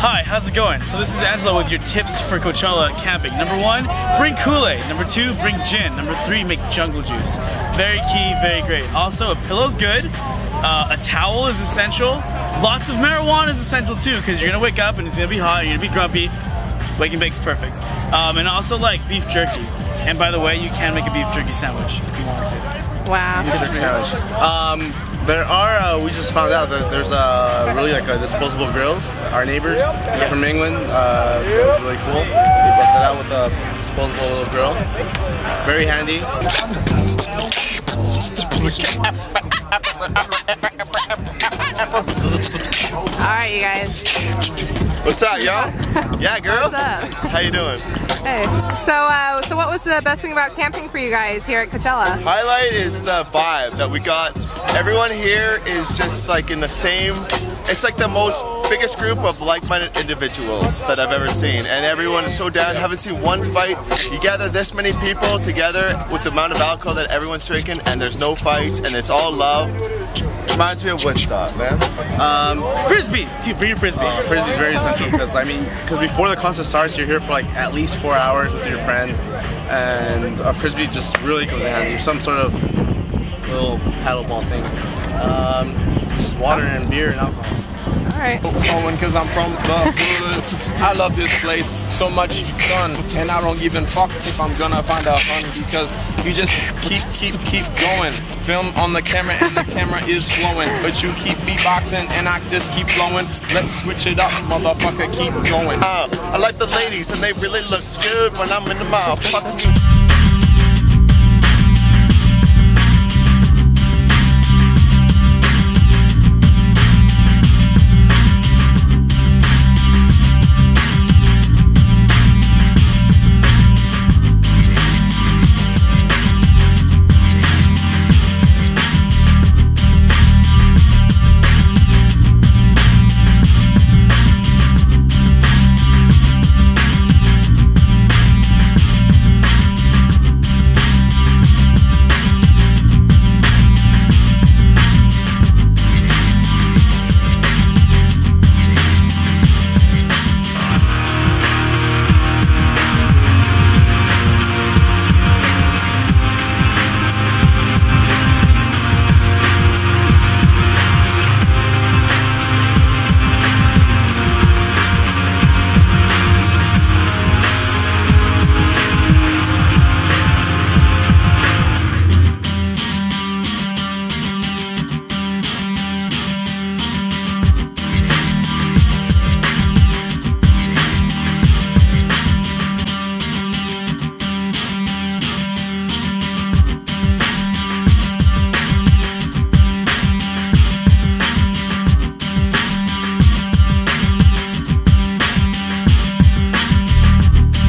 Hi, how's it going? So this is Angelo with your tips for Coachella camping. Number 1, bring Kool-Aid. Number 2, bring gin. Number 3, make jungle juice. Very key, very great. Also, a pillow's good. A towel is essential. Lots of marijuana is essential too, because you're gonna wake up and it's gonna be hot, you're gonna be grumpy. Wake and bake's perfect. And also like beef jerky. And by the way, you can make a beef jerky sandwich if you want to. Wow. Beef jerky sandwich. There are, we just found out that there's really like disposable grills. Our neighbors from England, it was really cool. They busted out with a disposable little grill. Very handy. Alright, you guys. What's up, y'all? Yeah, girl? What's up? How you doing? Hey. So what was the best thing about camping for you guys here at Coachella? Highlight is the vibe that we got. Everyone here is just like in the same, it's like the biggest group of like-minded individuals that I've ever seen, and everyone is so down. Haven't seen one fight. You gather this many people together with the amount of alcohol that everyone's drinking, and there's no fights, and it's all love. Reminds me of Woodstock, man. Frisbee! Dude, bring your Frisbee. Frisbee is very essential because because before the concert starts, you're here for like at least 4 hours with your friends, and a Frisbee just really comes in handy. Some sort of little paddleball thing. Just water and beer and alcohol. Alright. Because I'm from the hood. I love this place, so much sun, and I don't even fuck if I'm gonna find out fun, because you just keep going. Film on the camera and the camera is flowing, but you keep beatboxing and I just keep blowing. Let's switch it up, motherfucker, keep going. I like the ladies and they really look good when I'm in the mall. Fucking